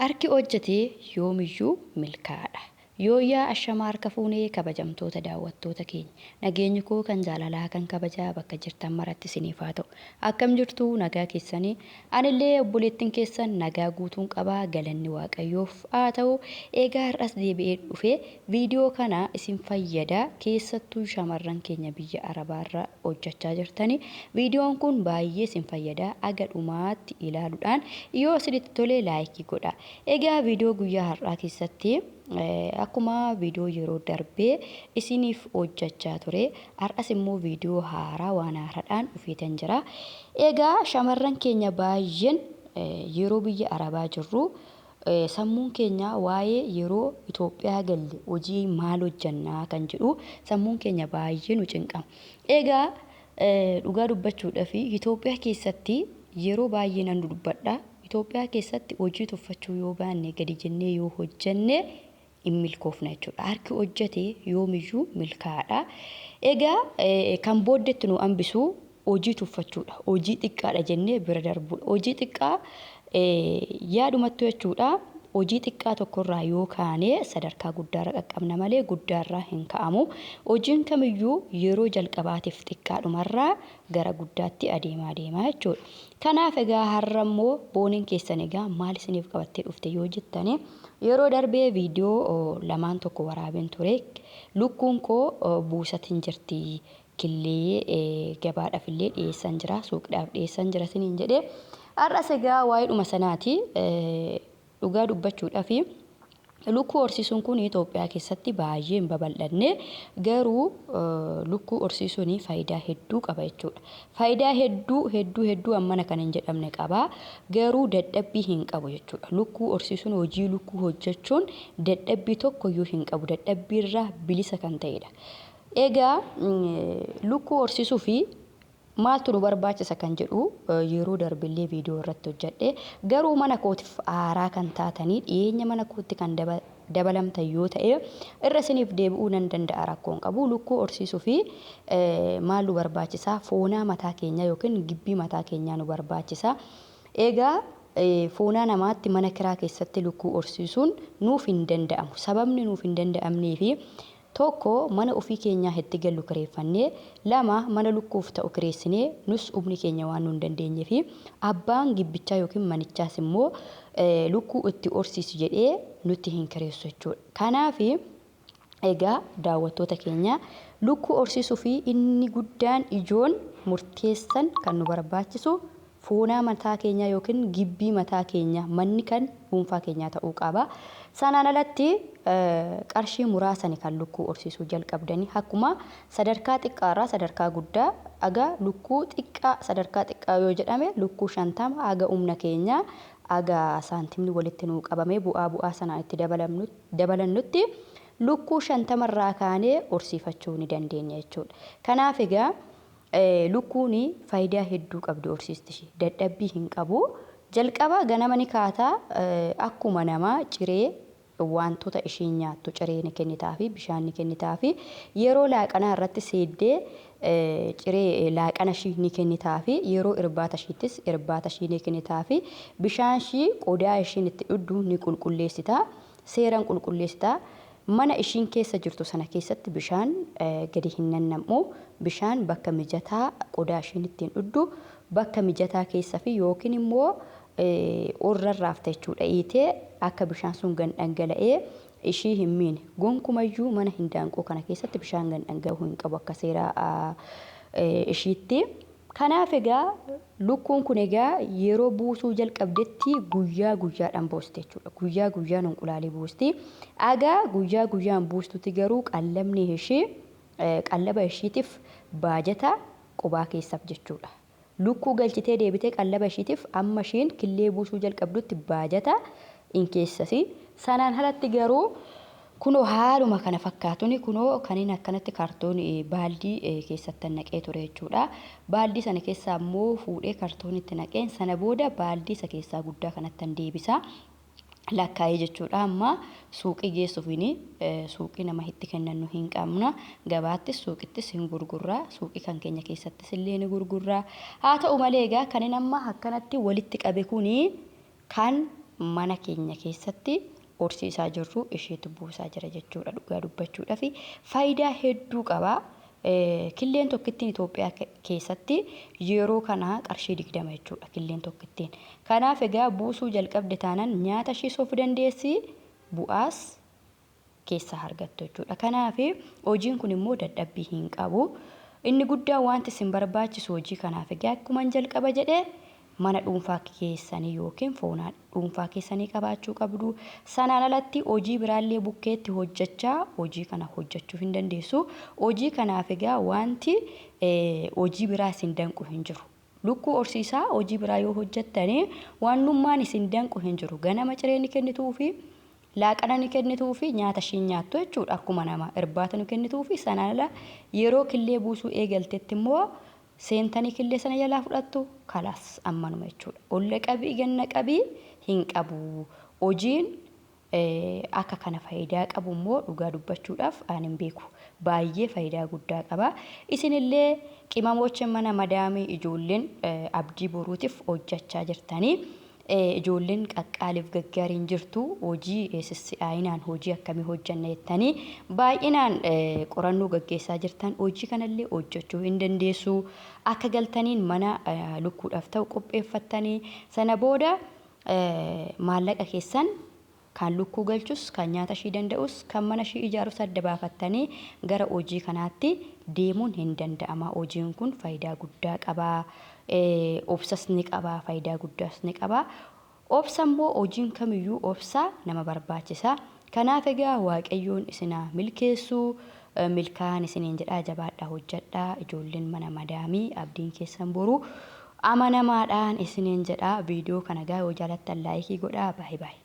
Harki hojjetee yoomiyyuu milkaa'aadha. Yooyyaa ashamaa harka fuunee kabajamtoota daawwattoota keenya. Nageenyi koo kan jaalalaa kan kabajaa bakka jirtan maratti isiniif haa ta'u. Akkam jirtu nagaa keessanii? Anillee obboleettiin keessan nagaa guutuun qabaa galanni Waaqayyoof haa ta'u. Egaa har'as deebi'ee dhufee viidiyoo kana isin fayyada keessattuu shamarran keenya biyya Arabaarra hojjechaa jirtani. Viidiyoon kun baay'ee isin fayyada. Aga dhumaatti ilaaluudhaan yoo isinitti tole laayikii godhaa. Egaa viidiyoo guyyaa har'aa keessatti akkuma viidiyoo yeroo darbee isiniif hojjechaa ture har'as immoo viidiyoo haaraa waan haaraadhaan dhufeetan jira. Egaa shamarran keenya baay'een yeroo biyya Arabaa jirru sammuun keenya waa'ee yeroo Itoophiyaa galle hojii maal hojjannaa kan jedhu sammuun keenya baay'ee nu cinqama. Egaa dhugaa dubbachuudhaaf Itoophiyaa keessatti yeroo baay'ee nan dubbadha. Itoophiyaa keessatti hojii tuffachuu yoo baanne gadi jennee yoo hojjenne hin milkoofna jechuudha. Harki hojjetee yoomiyyuu milkaa'aadha. Egaa kan booddeetti nu hambisu hojii tuffachuudha. Hojii xiqqaadha jennee bira darbuudha. Hojii xiqqaa yaadumattu jechuudha. Hojii xiqqaa tokkorraa yoo kaane sadarkaa guddaarra qaqqabna malee guddaarraa hin ka'amu. Hojiin kamiyyuu yeroo jalqabaatiif xiqqaadhumarraa gara guddaatti adeemaa jechuudha. Kanaaf egaa har'a immoo booniin keessan egaa maal isiniif qabattee dhufte yoo jettani yeroo darbee viidiyoo lamaan tokko waraabeen ture. Lukkuun koo buusatiin jirti. Killee gabaadhaaf illee dhiyeessan jira. Suuqiidhaaf dhiyeessan jira siniin jedhee har'as egaa waa'ee dhuma sanaati. Dhugaa dubbachuudhaaf lukkuu horsiisuun kun Itoophiyaa keessatti baay'ee hin babal'anne garuu lukkuu horsiisuun faayidaa hedduu qaba jechuudha. Faayidaa hedduu ammana kan hin jedhamne qaba garuu dadhabbii hin qabu jechuudha. Lukkuu horsiisuun hojii lukkuu hojjechuun dadhabbii tokkoyyuu hin qabu. Dadhabbiirraa bilisa kan ta'edha. Egaa lukkuu horsiisuu fi maaltu nu barbaachisa kan jedhu yeroo darbillee viidiyoo irratti hojjedhe garuu mana kootiif aaraa kan taatanii dhiyeenya mana kootti kan dabalamtan yoo ta'e irra isiniif deebi'uu nan danda'a rakkoon qabu. Lukkuu horsiisuu fi maal nu barbaachisa? Foonaa mataa keenyaa yookiin gibbii mataa keenyaa nu barbaachisa. Egaa foonaa namaatti mana kiraa keessatti lukkuu horsiisuun nuuf hin danda'amu. Sababni nuuf hin danda'amneefi tokko mana ofii keenyaa itti gallu kireeffannee lama mana lukkuuf ta'u kireessinee nus humni keenya waan nu hin dandeenyeef abbaan gibbichaa yookiin manichaas immoo lukkuu itti horsiisu jedhee nutti hin kireessu jechuudha. Kanaaf egaa daawwattoota keenya lukkuu horsiisuu fi inni guddaan ijoon murteessan kan nu barbaachisu foonaa mataa keenyaa yookiin gibbii mataa keenyaa manni kan dhuunfaa keenyaa ta'uu qaba. Sanaan alatti qarshii muraasani kan lukkuu horsiisuu jalqabdanii akkuma sadarkaa xiqqaarraa sadarkaa guddaa aga lukkuu xiqqaa sadarkaa xiqqaa yoo jedhame lukkuu 50 aga humna keenya aga saantimni walitti nuu qabame bu'aa sanaa itti dabalannutti lukkuu 50 irraa kaanee horsiifachuu ni dandeenya jechuudha. Kanaaf egaa lukkuun faayidaa hedduu qabdi horsiisti. Dadhabbii hin qabu. Jalqaba ganama ni kaataa akkuma namaa ciree wantoota ishiin nyaattu ciree ni kennitaa fi bishaan ni kennitaa fi yeroo laaqanaa irratti seeddee ciree laaqana ishii ni kennitaa fi yeroo irbaata ishiittis irbaata ishii ni kennitaa fi bishaan ishii qodaa ishiin itti dhudhu ni qulqulleessitaa. Seeraan qulqulleessitaa. Mana ishiin keessa jirtu sana keessatti bishaan gadi hin nannamu. Bishaan bakka mijataa qodaa ishiin ittiin dhudhu bakka mijataa keessa fi yookiin immoo orrarraaf jechuudha dhiitee akka bishaan sun gan dhangala'ee ishii hin miine. Gonkumayyuu mana hindaanqoo kana keessatti bishaan gan dhangala'uu hin qabu akka seeraa ishiitti. Kanaaf egaa lukkuun kun egaa yeroo buusuu jalqabdetti guyyaa guyyaadhaan boosti jechuudha. Guyyaa guyyaan unqulaalee boosti. Egaa guyyaa guyyaan buustutti garuu qallamni ishii qallaba ishiitiif baajata qubaa keessaaf jechuudha. Lukkuu galchitee deebitee qallaba ishiitiif amma ishiin killee buusuu jalqabdutti baajata hin keessasi. Sanaan alatti garuu kunoo haaluma kana fakkaatuun kunoo kaniin akkanatti kaartoonii baaldii keessatti naqee ture jechuudha. Baaldii sana keessaa immoo fuudhee kaartoonitti naqeen sana booda baaldii isa keessaa guddaa kanatti deebisa. Lakkaa'ee jechuudha. Amma suuqii geessuufini suuqii nama itti kennannu hin qabna. Gabaattis suuqittis hin gurgurraa. Suuqii kan keenya keessattis illee ni gurgurraa. Haa ta'u malee egaa kan amma akkanatti walitti qabe kuni kan mana keenya keessatti horsiisaa jirru isheetu buusaa jira jechuudha dhugaa dubbachuudha fi faayidaa hedduu qaba. Killeen tokkittiin Itoophiyaa keessatti yeroo kana qarshii 20 jechuudha killeen tokkittiin. Kanaaf egaa buusuu jalqabde taanaan nyaata ishee soof dandeessi bu'aas keessa argattu jechuudha. Kanaaf hojiin kun immoo dadhabbii hin qabu. Inni guddaan wanti isin barbaachisu hojii kanaaf egaa akkuma jalqaba jedhee mana dhuunfaa keessanii yookiin foonaa dhuunfaa keessanii qabaachuu qabdu. Sanaan alatti hojii biraallee bukkeetti hojjechaa hojii kana hojjechuu hin dandeessu. Hojii kanaaf egaa wanti hojii biraa isin danqu hin jiru. Lukkuu horsiisaa hojii biraa yoo hojjettanii waanummaan isin danqu hin jiru. Ganama ciree ni kennituu fi laaqana ni kennituu fi nyaata isheen nyaattu jechuudha. Akkuma nama irbaata ni kennituu fi sanaan ala yeroo killee buusuu eegaltetti immoo seentanii killee sana jalaa fudhattu kalaas ammanuma jechuudha. Olle qabii ganna qabii hin qabu. Hojiin akka kana faayidaa qabu immoo dhugaa dubbachuudhaaf ani hin beeku. Baay'ee faayidaa guddaa qaba. Isinillee qimamocha mana madaamii ijoolleen abdii boruutiif hojjechaa jirtanii ijoolleen qaqqaaliif gaggaariin jirtu hojii sissi'aayinaan hojii akkamii hojjanna jettanii baay'inaan qorannoo gaggeessaa jirtan hojii kanallee hojjechuu hin dandeessu. Akka galtaniin mana lukkuudhaaf ta'u qopheeffattanii sana booda maallaqa keessan kan lukkuu galchus kan nyaata ishii danda'us kan mana ishii ijaarus adda baafattanii gara hojii kanaatti deemuun hin danda'ama. Hojiin kun faayidaa guddaa qaba. Obsas ni qaba, faayidaa guddaas ni qaba. Obsa immoo hojiin kamiyyuu obsa nama barbaachisa. Kanaaf egaa Waaqayyoon isinaa milkeessu milkaan isiniin jedhaa jabaadhaa hojjedhaa ijoolleen mana madaamii abdiin keessan boru amanamaadhaan isiniin jedhaa. Viidiyoo kana gaa yoo jaalattan laayikii godhaa. Baay'ee baay'ee.